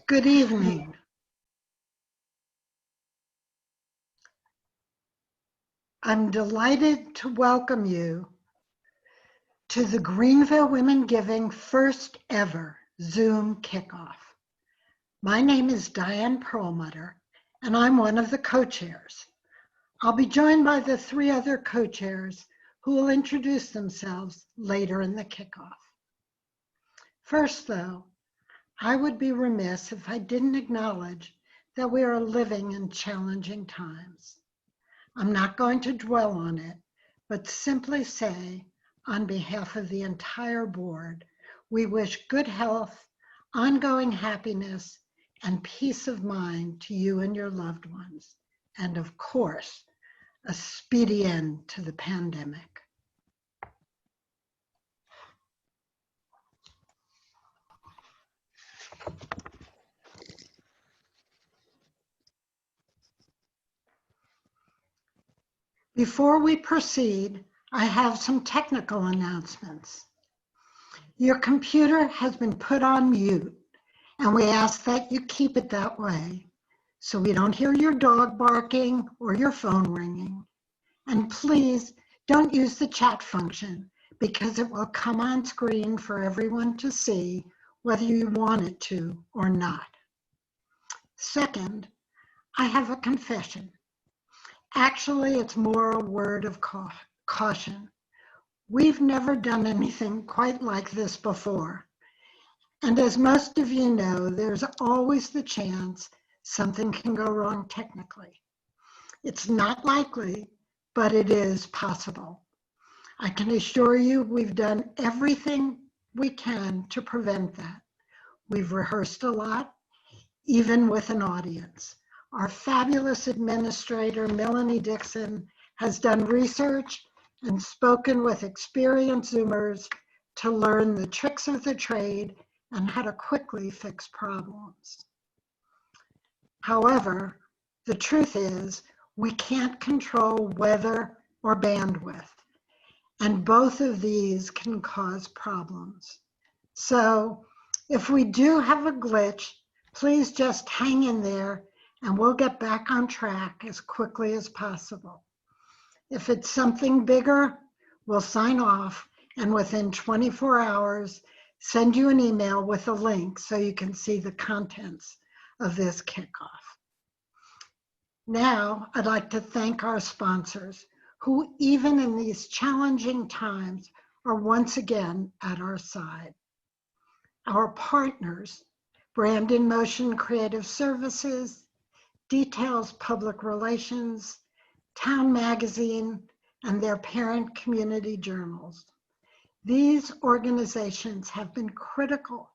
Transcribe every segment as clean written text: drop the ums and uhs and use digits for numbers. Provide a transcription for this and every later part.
Good evening. I'm delighted to welcome you to the Greenville Women Giving first ever Zoom kickoff. My name is Diane Perlmutter, and I'm one of the co-chairs. I'll be joined by the three other co-chairs who will introduce themselves later in the kickoff. First, though, I would be remiss if I didn't acknowledge that we are living in challenging times. I'm not going to dwell on it, but simply say, on behalf of the entire board, we wish good health, ongoing happiness, and peace of mind to you and your loved ones. And of course, a speedy end to the pandemic. Before we proceed, I have some technical announcements. Your computer has been put on mute, and we ask that you keep it that way so we don't hear your dog barking or your phone ringing. And please don't use the chat function because it will come on screen for everyone to see whether you want it to or not. Second, I have a confession. Actually, it's more a word of caution. We've never done anything quite like this before. And as most of you know, there's always the chance something can go wrong technically. It's not likely, but it is possible. I can assure you we've done everything we can to prevent that. We've rehearsed a lot, even with an audience. Our fabulous administrator, Melanie Dixon, has done research and spoken with experienced Zoomers to learn the tricks of the trade and how to quickly fix problems. However, the truth is we can't control weather or bandwidth, and both of these can cause problems. So if we do have a glitch, please just hang in there and we'll get back on track as quickly as possible. If it's something bigger, we'll sign off and within 24 hours, send you an email with a link so you can see the contents of this kickoff. Now, I'd like to thank our sponsors who, even in these challenging times, are once again at our side. Our partners, Brand in Motion Creative Services, Details Public Relations, Town Magazine, and their parent community journals. These organizations have been critical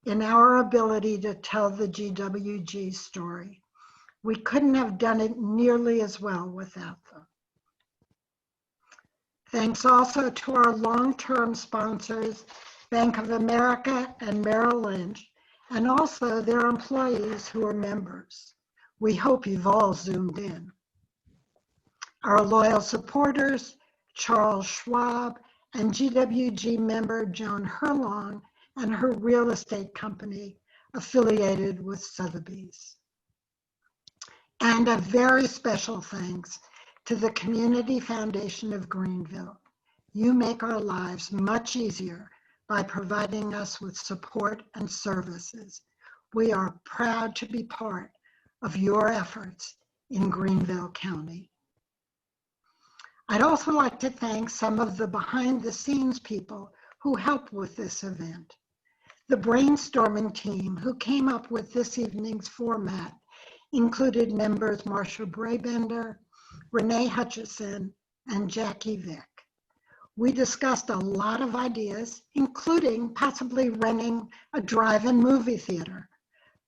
in our ability to tell the GWG story. We couldn't have done it nearly as well without them. Thanks also to our long-term sponsors, Bank of America and Merrill Lynch, and also their employees who are members. We hope you've all Zoomed in. Our loyal supporters, Charles Schwab and GWG member Joan Herlong and her real estate company affiliated with Sotheby's. And a very special thanks to the Community Foundation of Greenville. You make our lives much easier by providing us with support and services. We are proud to be part of your efforts in Greenville County. I'd also like to thank some of the behind-the-scenes people who helped with this event. The brainstorming team who came up with this evening's format included members Marsha Brabender, Renee Hutchison, and Jackie Vick. We discussed a lot of ideas, including possibly renting a drive-in movie theater,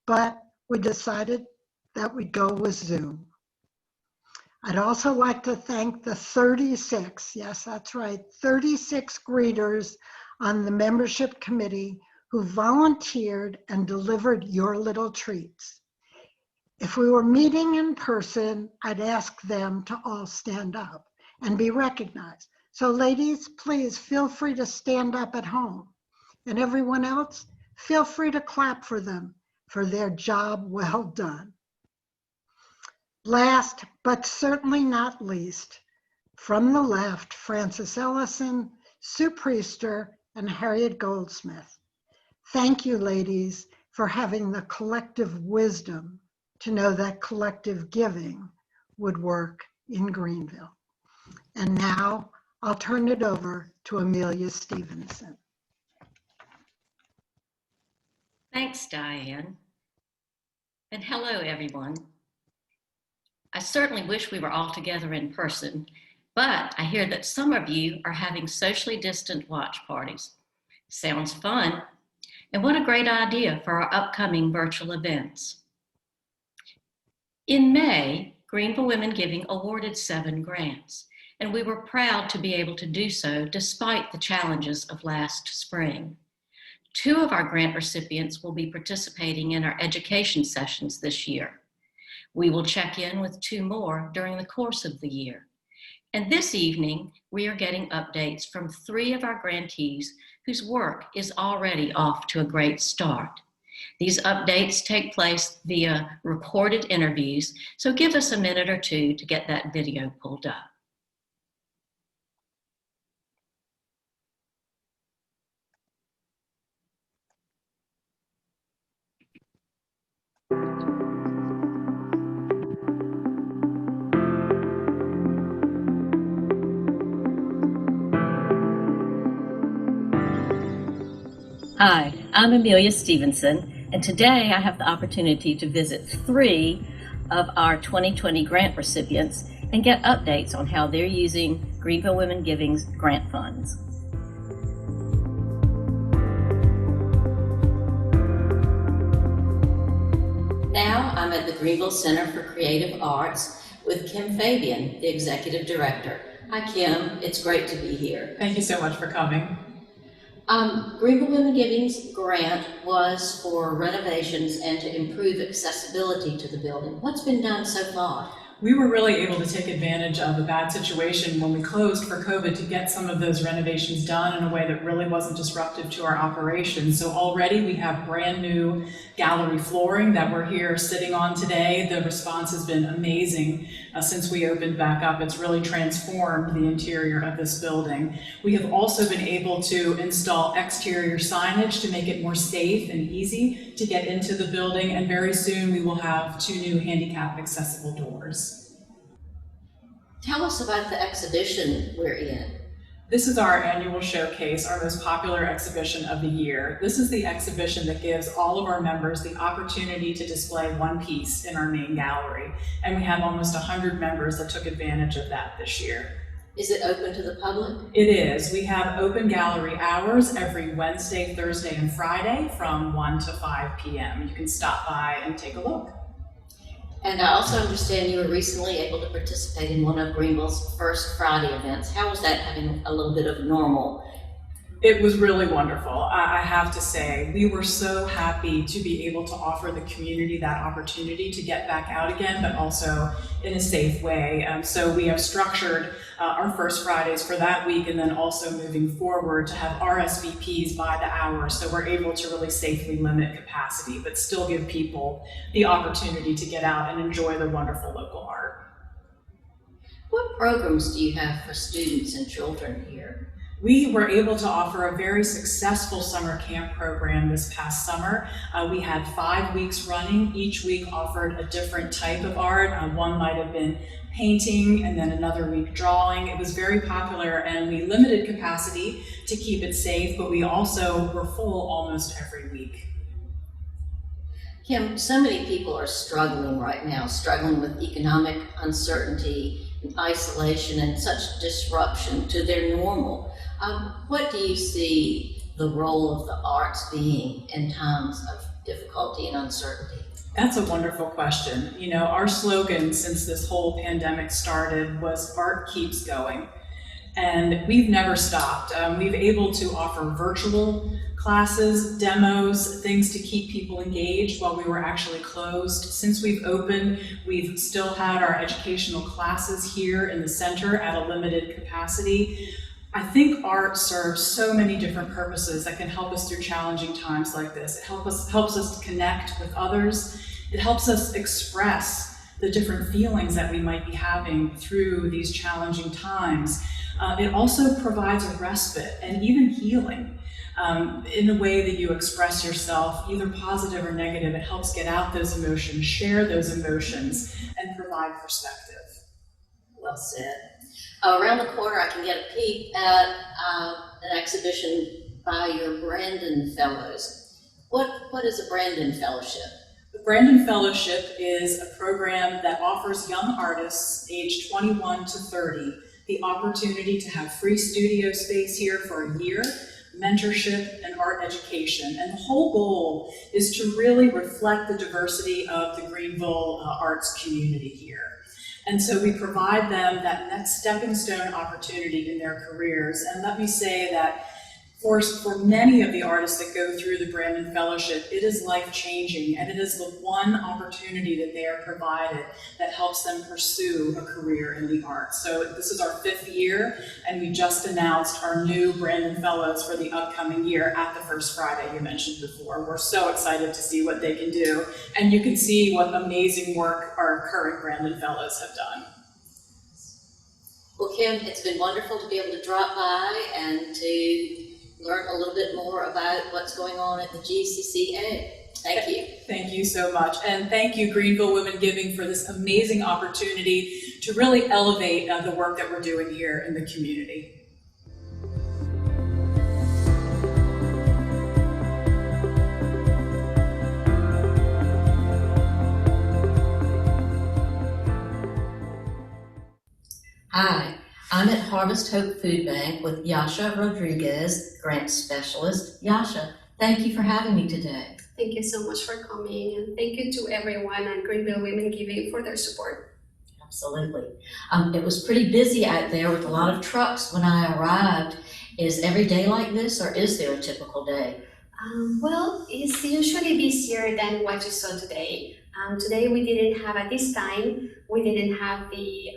but we decided that we'd go with Zoom. I'd also like to thank the 36, yes, that's right, 36 greeters on the membership committee who volunteered and delivered your little treats. If we were meeting in person, I'd ask them to all stand up and be recognized. So ladies, please feel free to stand up at home. And everyone else, feel free to clap for them for their job well done. Last, but certainly not least, from the left, Frances Ellison, Sue Priester, and Harriet Goldsmith. Thank you, ladies, for having the collective wisdom to know that collective giving would work in Greenville. And now I'll turn it over to Amelia Stevenson. Thanks, Diane. And hello, everyone. I certainly wish we were all together in person, but I hear that some of you are having socially distant watch parties. Sounds fun. And what a great idea for our upcoming virtual events. In May, Greenville Women Giving awarded 7 grants, and we were proud to be able to do so despite the challenges of last spring. 2 of our grant recipients will be participating in our education sessions this year. We will check in with 2 more during the course of the year. And this evening, we are getting updates from 3 of our grantees whose work is already off to a great start. These updates take place via recorded interviews, so give us a minute or 2 to get that video pulled up. Hi, I'm Amelia Stevenson, and today I have the opportunity to visit 3 of our 2020 grant recipients and get updates on how they're using Greenville Women Giving's grant funds. Now I'm at the Greenville Center for Creative Arts with Kim Fabian, the Executive Director. Hi, Kim. It's great to be here. Thank you so much for coming. Greenville Women Giving's grant was for renovations and to improve accessibility to the building. What's been done so far? We were really able to take advantage of a bad situation when we closed for COVID to get some of those renovations done in a way that really wasn't disruptive to our operations. So already we have brand new gallery flooring that we're here sitting on today. The response has been amazing since we opened back up. It's really transformed the interior of this building. We have also been able to install exterior signage to make it more safe and easy to get into the building, and very soon we will have 2 new handicap accessible doors. Tell us about the exhibition we're in. This is our annual showcase, our most popular exhibition of the year. This is the exhibition that gives all of our members the opportunity to display one piece in our main gallery. And we have almost 100 members that took advantage of that this year. Is it open to the public? It is. We have open gallery hours every Wednesday, Thursday, and Friday from 1 to 5 p.m. You can stop by and take a look. And I also understand you were recently able to participate in one of Greenville's first Friday events. How was that, having a little bit of normal? It was really wonderful. I have to say, we were so happy to be able to offer the community that opportunity to get back out again, but also in a safe way. So we have structured our first Fridays for that week, and then also moving forward to have RSVPs by the hour, so we're able to really safely limit capacity, but still give people the opportunity to get out and enjoy the wonderful local art. What programs do you have for students and children here? We were able to offer a very successful summer camp program this past summer. We had 5 weeks running. Each week offered a different type of art. One might have been painting, and then another week drawing. It was very popular, and we limited capacity to keep it safe, but we also were full almost every week. Kim, so many people are struggling right now, struggling with economic uncertainty, and isolation, and such disruption to their normal. What do you see the role of the arts being in times of difficulty and uncertainty? That's a wonderful question. You know, our slogan since this whole pandemic started was "Art keeps going." And we've never stopped. We've been able to offer virtual classes, demos, things to keep people engaged while we were actually closed. Since we've opened, we've still had our educational classes here in the center at a limited capacity. I think art serves so many different purposes that can help us through challenging times like this. It helps us to connect with others. It helps us express the different feelings that we might be having through these challenging times. It also provides a respite and even healing in the way that you express yourself, either positive or negative. It helps get out those emotions, share those emotions, and provide perspective. Well said. Around the corner, I can get a peek at an exhibition by your Brandon Fellows. What is a Brandon Fellowship? The Brandon Fellowship is a program that offers young artists aged 21 to 30 the opportunity to have free studio space here for a year, mentorship, and art education. And the whole goal is to really reflect the diversity of the Greenville arts community here. And so we provide them that next stepping stone opportunity in their careers. And let me say that for many of the artists that go through the Brandon Fellowship, it is life-changing, and it is the one opportunity that they are provided that helps them pursue a career in the arts. So this is our 5th year, and we just announced our new Brandon Fellows for the upcoming year at the First Friday you mentioned before. We're so excited to see what they can do, and you can see what amazing work our current Brandon Fellows have done. Well, Kim, it's been wonderful to be able to drop by and to learn a little bit more about what's going on at the GCCA. Thank you. Thank you so much. And thank you, Greenville Women Giving, for this amazing opportunity to really elevate the work that we're doing here in the community. Hi, I'm at Harvest Hope Food Bank with Yasha Rodriguez, Grant Specialist. Yasha, thank you for having me today. Thank you so much for coming, and thank you to everyone at Greenville Women Giving for their support. Absolutely. It was pretty busy out there with a lot of trucks when I arrived. Is every day like this, or is there a typical day? Well, it's usually busier than what you saw today. Today we didn't have, at this time, we didn't have the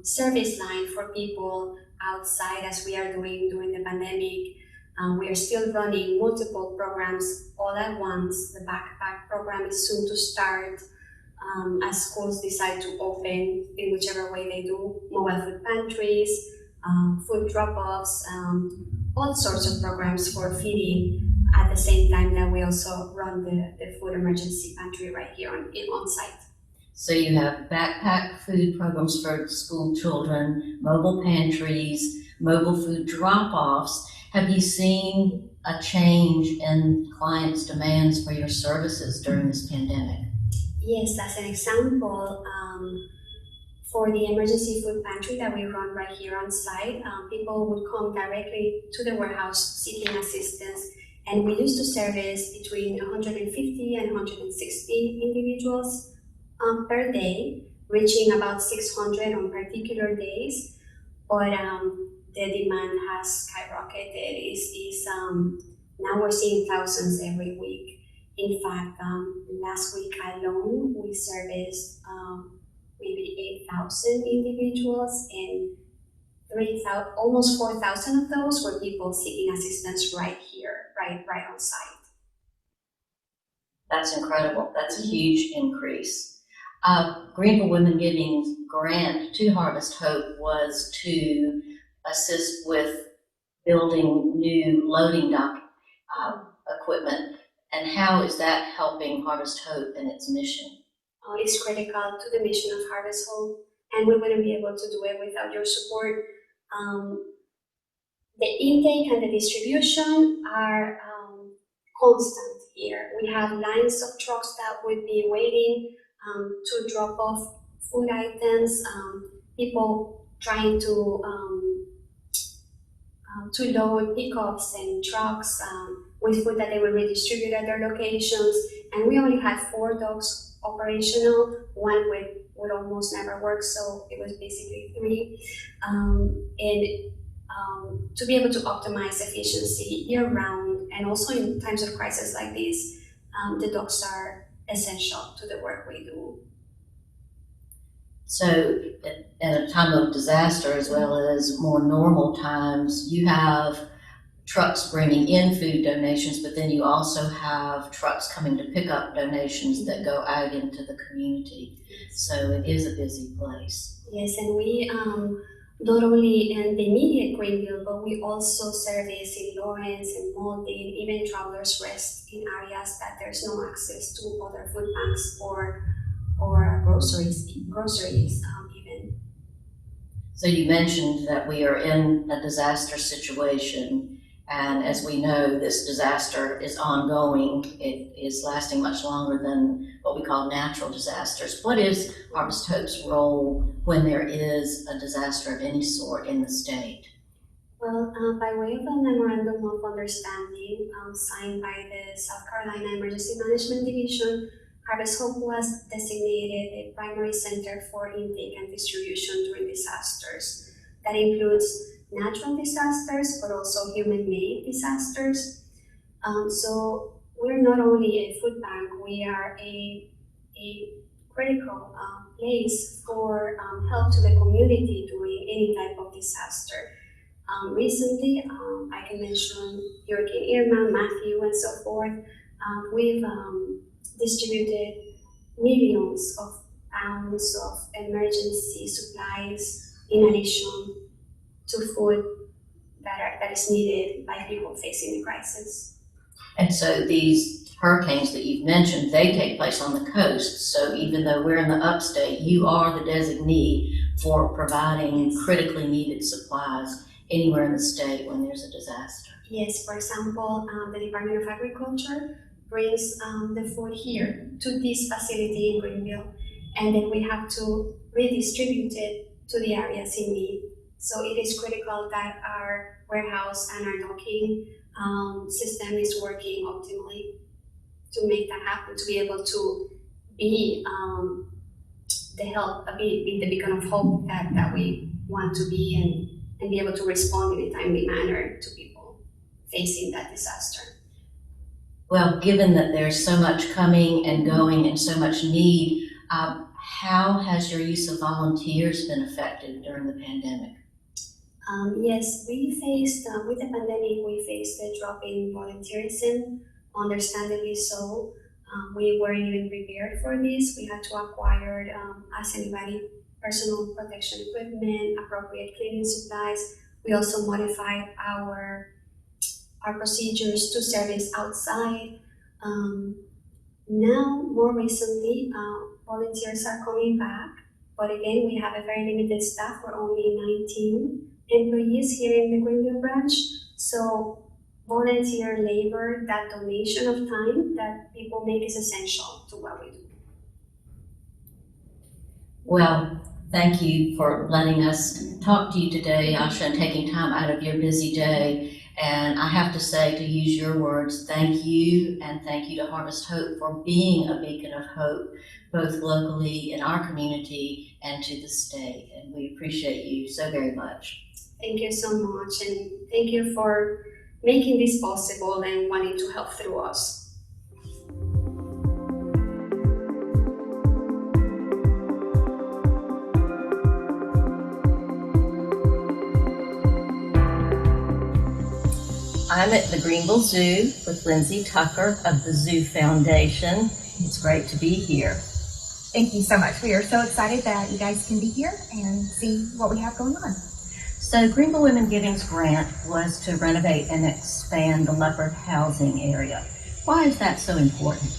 service line for people outside as we are doing during the pandemic. We are still running multiple programs all at once. The backpack program is soon to start as schools decide to open in whichever way they do. Mobile food pantries, food drop-offs, all sorts of programs for feeding. At the same time that we also run the food emergency pantry right here on site. So you have backpack food programs for school children, mobile pantries, mobile food drop-offs. Have you seen a change in clients' demands for your services during this pandemic? Yes, as an example, for the emergency food pantry that we run right here on site, people would come directly to the warehouse seeking assistance. And we used to service between 150 and 160 individuals per day, reaching about 600 on particular days. But the demand has skyrocketed. Now we're seeing thousands every week. In fact, last week alone, we serviced maybe 8,000 individuals, and almost 4,000 of those were people seeking assistance right here, right on site. That's incredible. That's a huge increase. Greenville Women Giving's grant to Harvest Hope was to assist with building new loading dock equipment. And how is that helping Harvest Hope in its mission? It's critical to the mission of Harvest Hope, and we wouldn't be able to do it without your support. The intake and the distribution are constant here. We have lines of trucks that would be waiting to drop off food items, people trying to load pickups and trucks with food that they will redistribute at their locations. And we only had 4 docks operational. One would almost never work, so it was basically 3. To be able to optimize efficiency year-round, and also in times of crisis like this, the docks are essential to the work we do. So at a time of disaster as well as more normal times, you have trucks bringing in food donations, but then you also have trucks coming to pick up donations that go out into the community. So it is a busy place. Yes, and we not only in the immediate Greenville, but we also service in Lawrence and Malden, even Travelers Rest in areas that there's no access to other food banks or groceries even. So you mentioned that we are in a disaster situation. And as we know, this disaster is ongoing. It is lasting much longer than what we call natural disasters. What is Harvest Hope's role when there is a disaster of any sort in the state? Well, by way of a memorandum of understanding signed by the South Carolina Emergency Management Division, Harvest Hope was designated a primary center for intake and distribution during disasters. That includes natural disasters, but also human-made disasters. So we're not only a food bank, we are a critical place for help to the community during any type of disaster. Recently, I can mention Hurricane Irma, Matthew, and so forth. We've distributed millions of pounds of emergency supplies in addition to food that is needed by people facing the crisis. And so these hurricanes that you've mentioned, they take place on the coast. So even though we're in the upstate, you are the designee for providing critically needed supplies anywhere in the state when there's a disaster. Yes, for example, the Department of Agriculture brings the food here to this facility in Greenville, and then we have to redistribute it to the areas in need. So it is critical that our warehouse and our docking system is working optimally to make that happen, to be able to be be the beacon of hope that we want to be, and be able to respond in a timely manner to people facing that disaster. Well, given that there's so much coming and going and so much need, how has your use of volunteers been affected during the pandemic? Yes, we faced, with the pandemic, we faced a drop in volunteerism, understandably so. We weren't even prepared for this. We had to acquire, as anybody, personal protection equipment, appropriate cleaning supplies. We also modified our procedures to service outside. Now, more recently, volunteers are coming back, but again, we have a very limited staff. We're only 19 employees here in the Greenville branch. So volunteer labor, that donation of time that people make, is essential to what we do. Well, thank you for letting us talk to you today, Asha, and taking time out of your busy day. And I have to say, to use your words, thank you, and thank you to Harvest Hope for being a beacon of hope, both locally in our community and to the state. And we appreciate you so very much. Thank you so much, and thank you for making this possible and wanting to help through us. I'm at the Greenville Zoo with Lindsay Tucker of the Zoo Foundation. It's great to be here. Thank you so much. We are so excited that you guys can be here and see what we have going on. So Greenville Women Giving's grant was to renovate and expand the leopard housing area. Why is that so important?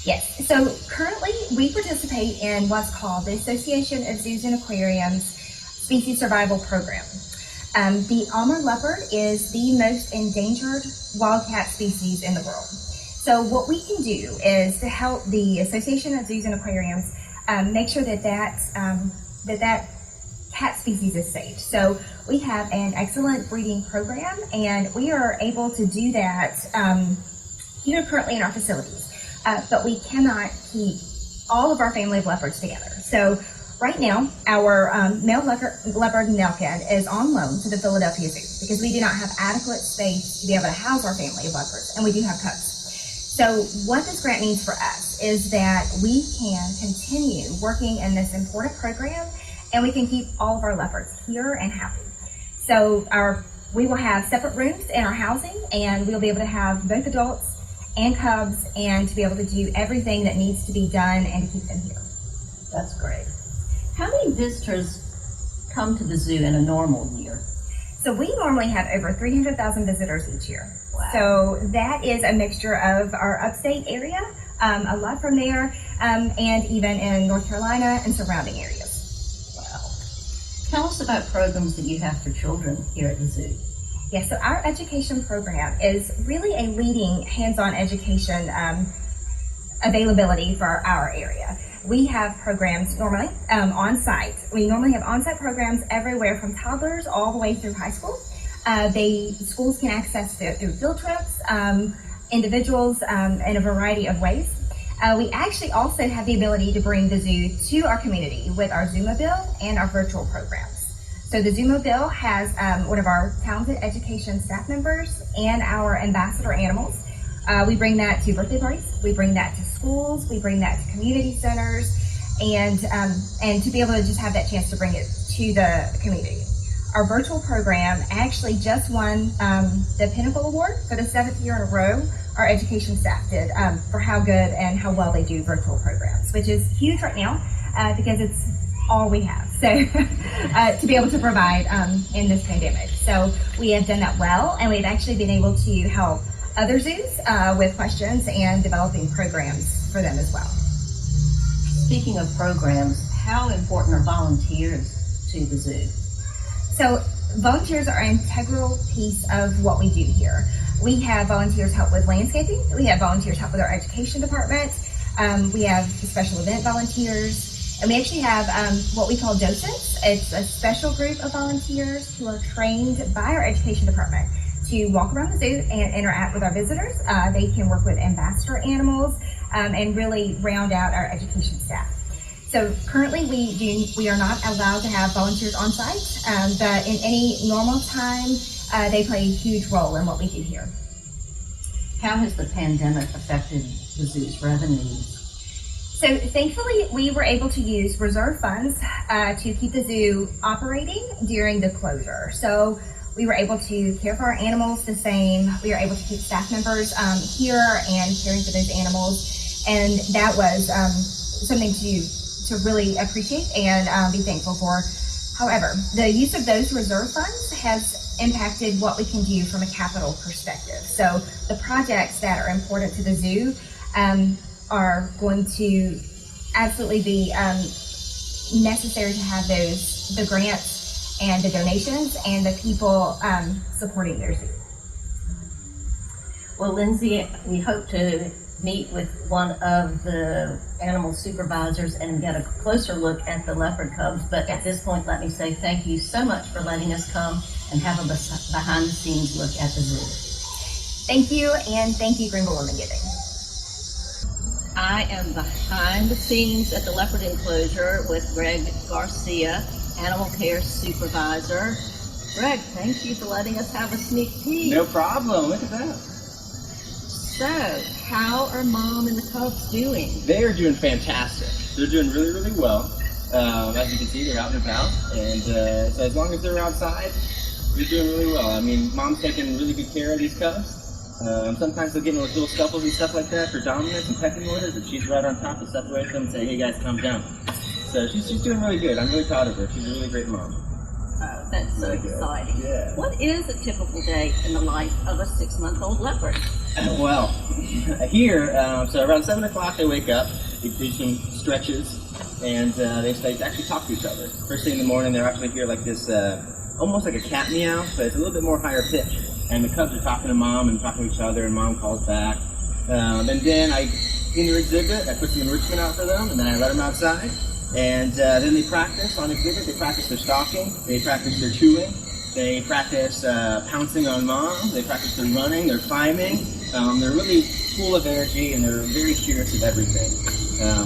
Yes, so currently we participate in what's called the Association of Zoos and Aquariums Species Survival Program. The Amur leopard is the most endangered wildcat species in the world. So what we can do is to help the Association of Zoos and Aquariums make sure that that cat species is safe. So we have an excellent breeding program, and we are able to do that here currently in our facilities. But we cannot keep all of our family of leopards together. So right now, our male leopard Nelkad is on loan to the Philadelphia Zoo because we do not have adequate space to be able to house our family of leopards, and we do have cubs. So what this grant means for us is that we can continue working in this important program, and we can keep all of our leopards here and happy. So we will have separate rooms in our housing, and we'll be able to have both adults and cubs, and to be able to do everything that needs to be done and to keep them here. That's great. How many visitors come to the zoo in a normal year? So we normally have over 300,000 visitors each year. Wow. So that is a mixture of our upstate area, a lot from there, and even in North Carolina and surrounding areas. Wow. Tell us about programs that you have for children here at the zoo. Yes, so our education program is really a leading hands-on education availability for our area. We have programs normally on-site. We normally have on-site programs everywhere from toddlers all the way through high school. Schools can access through field trips, individuals in a variety of ways. We actually also have the ability to bring the zoo to our community with our Zoomobile and our virtual programs. So the Zoomobile has one of our talented education staff members and our ambassador animals. We bring that to birthday parties, we bring that to schools, we bring that to community centers, and to be able to just have that chance to bring it to the community. Our virtual program actually just won the Pinnacle Award for the 7th year in a row. Our education staff did for how good and how well they do virtual programs, which is huge right now because it's all we have. So to be able to provide in this pandemic. So we have done that well, and we've actually been able to help other zoos with questions and developing programs for them as well. Speaking of programs, how important are volunteers to the zoo? So volunteers are an integral piece of what we do here. We have volunteers help with landscaping. We have volunteers help with our education department. We have special event volunteers. And we actually have what we call docents. It's a special group of volunteers who are trained by our education department to walk around the zoo and interact with our visitors. They can work with ambassador animals and really round out our education staff. So currently we are not allowed to have volunteers on site, but in any normal time, they play a huge role in what we do here. How has the pandemic affected the zoo's revenues? So thankfully, we were able to use reserve funds to keep the zoo operating during the closure. So we were able to care for our animals the same. We were able to keep staff members here and caring for those animals. And that was something to really appreciate and be thankful for. However, the use of those reserve funds has impacted what we can do from a capital perspective. So the projects that are important to the zoo are going to absolutely be necessary to have the grants and the donations and the people supporting their zoo. Well, Lindsay, we hope to meet with one of the animal supervisors and get a closer look at the leopard cubs. But at this point, let me say thank you so much for letting us come and have a behind-the-scenes look at the zoo. Thank you, and thank you, Greenville Women Giving. I am behind the scenes at the leopard enclosure with Greg Garcia, Animal Care Supervisor. Greg, thank you for letting us have a sneak peek. No problem, look at that. So, how are Mom and the cubs doing? They are doing fantastic. They're doing really, really well. As you can see, they're out and about, and so as long as they're outside, they're doing really well. I mean, Mom's taking really good care of these cubs. Sometimes they'll get in little scuffles and stuff like that for dominance and pecking order, but she's right on top to separate them and say, hey guys, calm down. So she's doing really good. I'm really proud of her. She's a really great mom. Oh, that's so exciting. Yeah. What is a typical day in the life of a 6-month-old leopard? Well, here, so around 7 o'clock they wake up, they do some stretches, and they actually talk to each other. First thing in the morning, they're actually hear like this, almost like a cat meow, but it's a little bit more higher pitch. And the cubs are talking to Mom and talking to each other, and Mom calls back. And then in their exhibit, I put some enrichment out for them, and then I let them outside. And then they practice on exhibit. They practice their stalking, they practice their chewing, they practice pouncing on Mom, they practice their running, their climbing. They're really full of energy, and they're very curious of everything.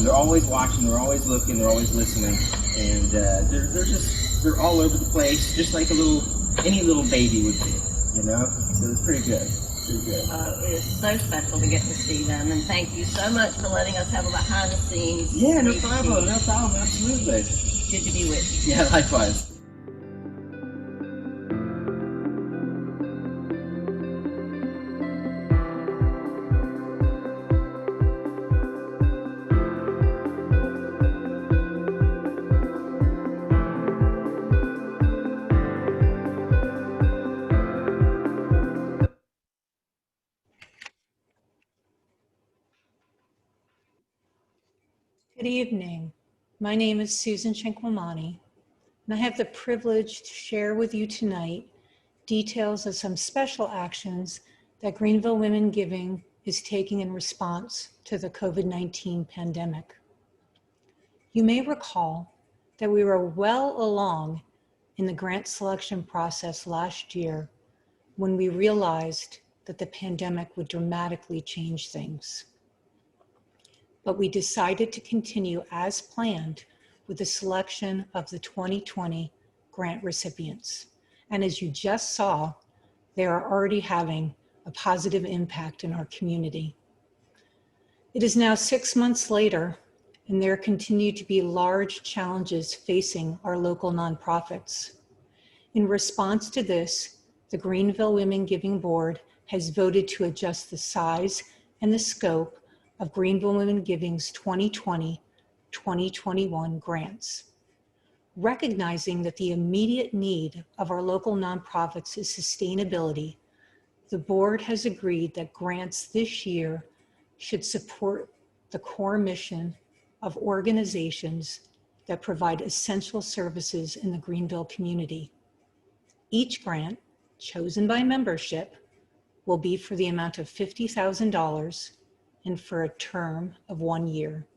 They're always watching, they're always looking, they're always listening, and they're all over the place, just like any little baby would be, you know? So it's pretty good. It is so special to get to see them, and thank you so much for letting us have a behind the scenes. Yeah, no problem, absolutely. Good to be with you. Yeah, likewise. Good evening. My name is Susan Chinquamani, and I have the privilege to share with you tonight details of some special actions that Greenville Women Giving is taking in response to the COVID-19 pandemic. You may recall that we were well along in the grant selection process last year when we realized that the pandemic would dramatically change things. But we decided to continue as planned with the selection of the 2020 grant recipients. And as you just saw, they are already having a positive impact in our community. It is now 6 months later, and there continue to be large challenges facing our local nonprofits. In response to this, the Greenville Women Giving Board has voted to adjust the size and the scope of Greenville Women Giving's 2020-2021 grants. Recognizing that the immediate need of our local nonprofits is sustainability, the board has agreed that grants this year should support the core mission of organizations that provide essential services in the Greenville community. Each grant, chosen by membership, will be for the amount of $50,000 and for a term of 1 year.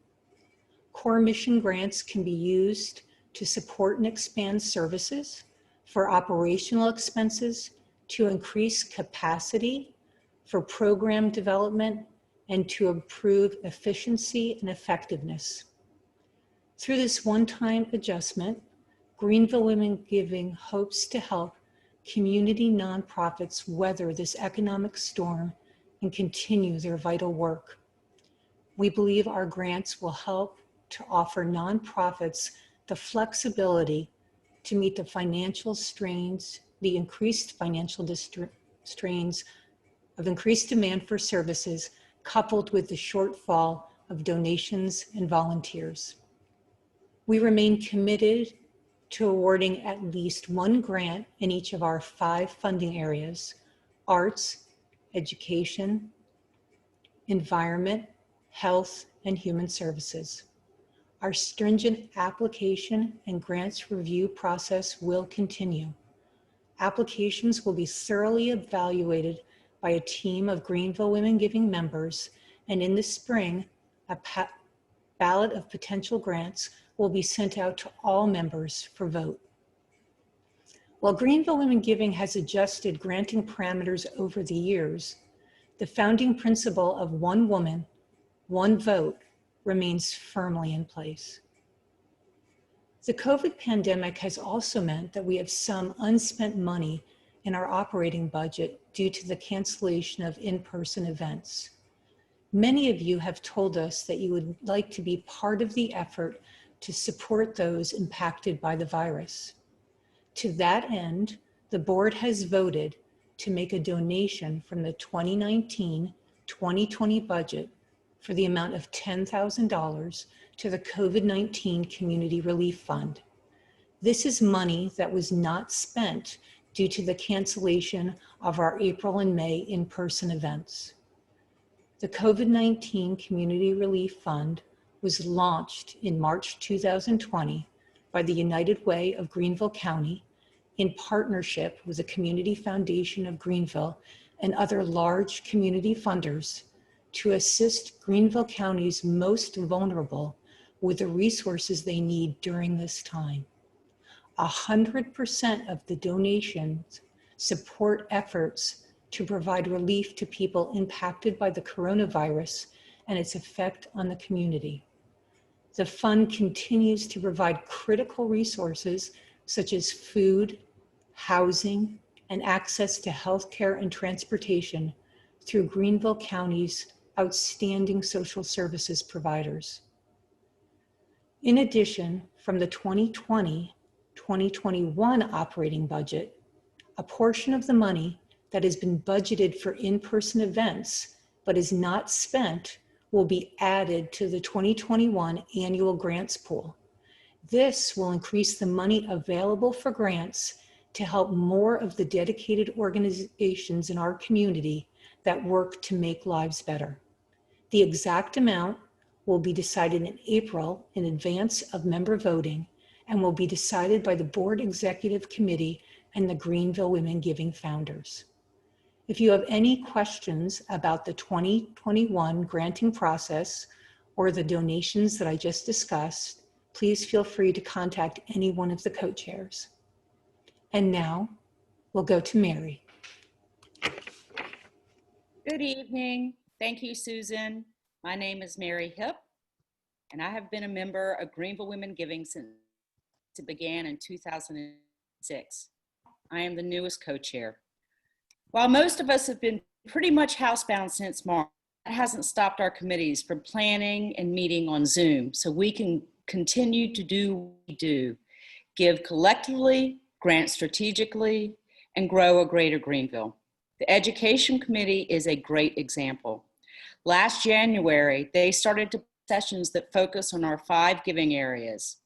Core mission grants can be used to support and expand services, for operational expenses, to increase capacity, for program development, and to improve efficiency and effectiveness. Through this one-time adjustment, Greenville Women Giving hopes to help community nonprofits weather this economic storm and continue their vital work. We believe our grants will help to offer nonprofits the flexibility to meet the financial strains, the increased financial strains of increased demand for services, coupled with the shortfall of donations and volunteers. We remain committed to awarding at least one grant in each of our 5 funding areas: arts, education, environment, health, and human services. Our stringent application and grants review process will continue. Applications will be thoroughly evaluated by a team of Greenville Women Giving members, and in the spring, a ballot of potential grants will be sent out to all members for vote. While Greenville Women Giving has adjusted granting parameters over the years, the founding principle of one woman, one vote remains firmly in place. The COVID pandemic has also meant that we have some unspent money in our operating budget due to the cancellation of in-person events. Many of you have told us that you would like to be part of the effort to support those impacted by the virus. To that end, the board has voted to make a donation from the 2019-2020 budget for the amount of $10,000 to the COVID-19 Community Relief Fund. This is money that was not spent due to the cancellation of our April and May in-person events. The COVID-19 Community Relief Fund was launched in March 2020 by the United Way of Greenville County in partnership with the Community Foundation of Greenville and other large community funders to assist Greenville County's most vulnerable with the resources they need during this time. 100% of the donations support efforts to provide relief to people impacted by the coronavirus and its effect on the community. The fund continues to provide critical resources such as food, housing, and access to healthcare and transportation through Greenville County's outstanding social services providers. In addition, from the 2020-2021 operating budget, a portion of the money that has been budgeted for in-person events but is not spent will be added to the 2021 annual grants pool. This will increase the money available for grants to help more of the dedicated organizations in our community that work to make lives better. The exact amount will be decided in April in advance of member voting and will be decided by the Board Executive Committee and the Greenville Women Giving founders. If you have any questions about the 2021 granting process or the donations that I just discussed, please feel free to contact any one of the co-chairs. And now we'll go to Mary. Good evening. Thank you, Susan. My name is Mary Hipp, and I have been a member of Greenville Women Giving since it began in 2006. I am the newest co-chair. While most of us have been pretty much housebound since March, that hasn't stopped our committees from planning and meeting on Zoom so we can continue to do what we do, give collectively, grant strategically, and grow a greater Greenville. The Education Committee is a great example. Last January, they started sessions that focus on our 5 giving areas,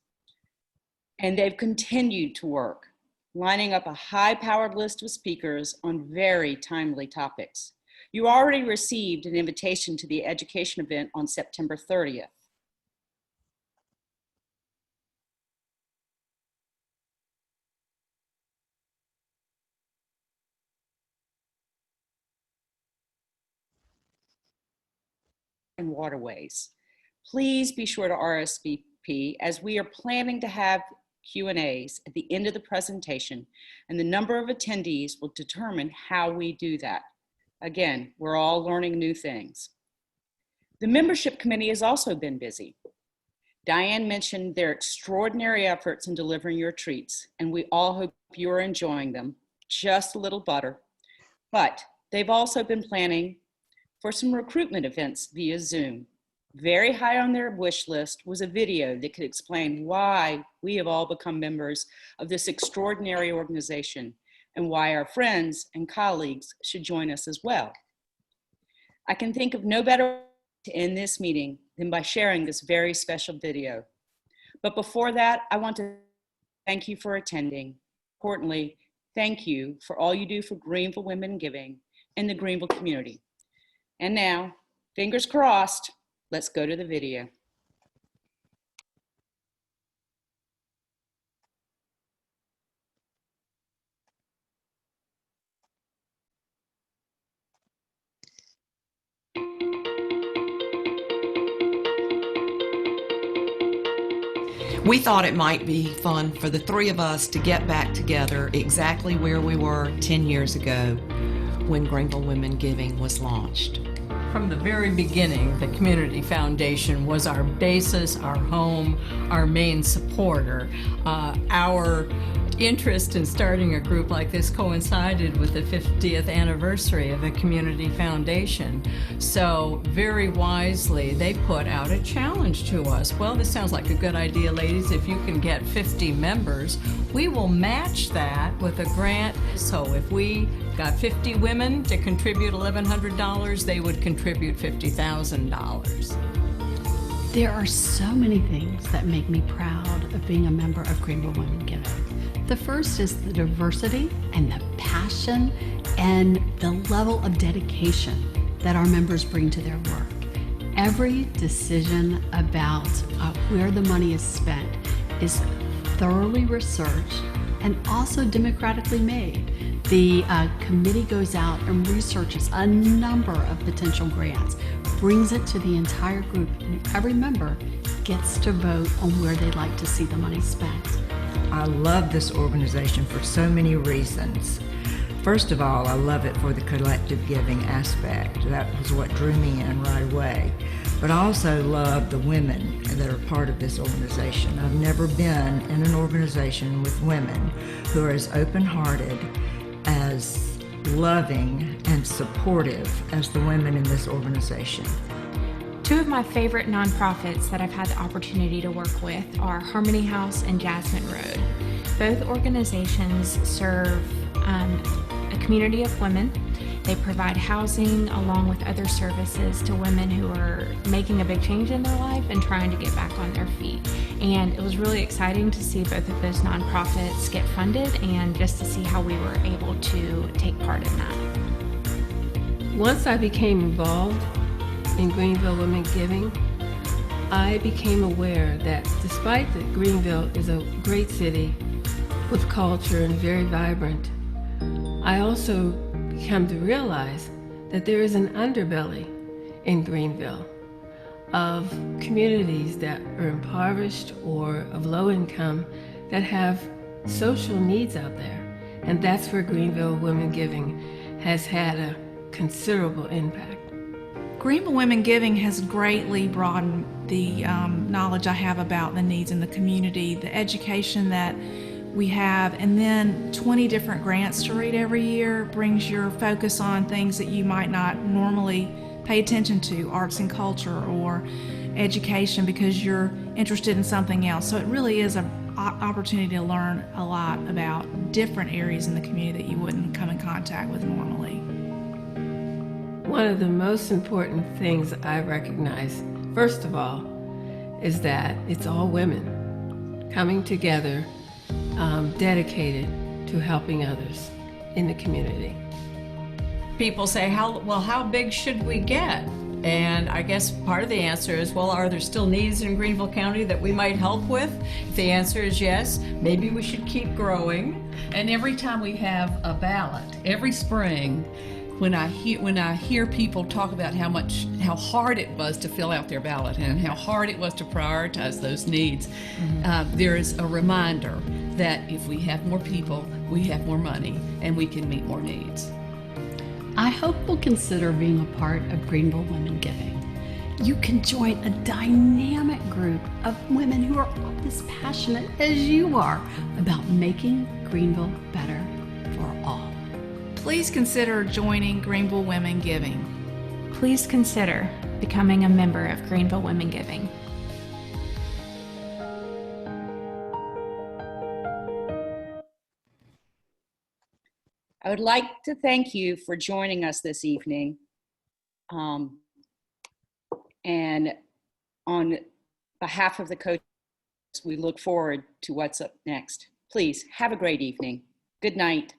and they've continued to work, lining up a high-powered list of speakers on very timely topics. You already received an invitation to the education event on September 30th. And waterways. Please be sure to RSVP as we are planning to have Q&As at the end of the presentation, and the number of attendees will determine how we do that. Again, we're all learning new things. The membership committee has also been busy. Diane mentioned their extraordinary efforts in delivering your treats, and we all hope you are enjoying them, just a little butter. But they've also been planning for some recruitment events via Zoom. Very high on their wish list was a video that could explain why we have all become members of this extraordinary organization and why our friends and colleagues should join us as well. I can think of no better way to end this meeting than by sharing this very special video. But before that, I want to thank you for attending. Importantly, thank you for all you do for Greenville Women Giving and the Greenville community. And now, fingers crossed, let's go to the video. We thought it might be fun for the 3 of us to get back together exactly where we were 10 years ago when Greenville Women Giving was launched. From the very beginning, the Community Foundation was our basis, our home, our main supporter. Our interest in starting a group like this coincided with the 50th anniversary of the Community Foundation. So very wisely, they put out a challenge to us. Well, this sounds like a good idea, ladies. If you can get 50 members, we will match that with a grant. So if we got 50 women to contribute $1,100, they would contribute $50,000. There are so many things that make me proud of being a member of Greenville Women Giving. The first is the diversity and the passion and the level of dedication that our members bring to their work. Every decision about where the money is spent is thoroughly researched and also democratically made. The committee goes out and researches a number of potential grants, brings it to the entire group, and every member gets to vote on where they'd like to see the money spent. I love this organization for so many reasons. First of all, I love it for the collective giving aspect. That was what drew me in right away. But I also love the women that are part of this organization. I've never been in an organization with women who are as open-hearted, as loving and supportive as the women in this organization. Two of my favorite nonprofits that I've had the opportunity to work with are Harmony House and Jasmine Road. Both organizations serve a community of women. They provide housing along with other services to women who are making a big change in their life and trying to get back on their feet. And it was really exciting to see both of those nonprofits get funded and just to see how we were able to take part in that. Once I became involved in Greenville Women Giving, I became aware that despite that Greenville is a great city with culture and very vibrant, I also come to realize that there is an underbelly in Greenville of communities that are impoverished or of low income that have social needs out there. And that's where Greenville Women Giving has had a considerable impact. Greenville Women Giving has greatly broadened the knowledge I have about the needs in the community, the education that we have, and then 20 different grants to read every year brings your focus on things that you might not normally pay attention to, arts and culture or education, because you're interested in something else. So it really is an opportunity to learn a lot about different areas in the community that you wouldn't come in contact with normally. One of the most important things I recognize, first of all, is that it's all women coming together, dedicated to helping others in the community. People say, how big should we get? And I guess part of the answer is, well, are there still needs in Greenville County that we might help with? If the answer is yes, maybe we should keep growing. And every time we have a ballot, every spring, when I hear people talk about how hard it was to fill out their ballot and how hard it was to prioritize those needs, there is a reminder that if we have more people, we have more money, and we can meet more needs. I hope we'll consider being a part of Greenville Women Giving. You can join a dynamic group of women who are as passionate as you are about making Greenville better for all. Please consider joining Greenville Women Giving. Please consider becoming a member of Greenville Women Giving. I would like to thank you for joining us this evening. And on behalf of the coaches, we look forward to what's up next. Please have a great evening. Good night.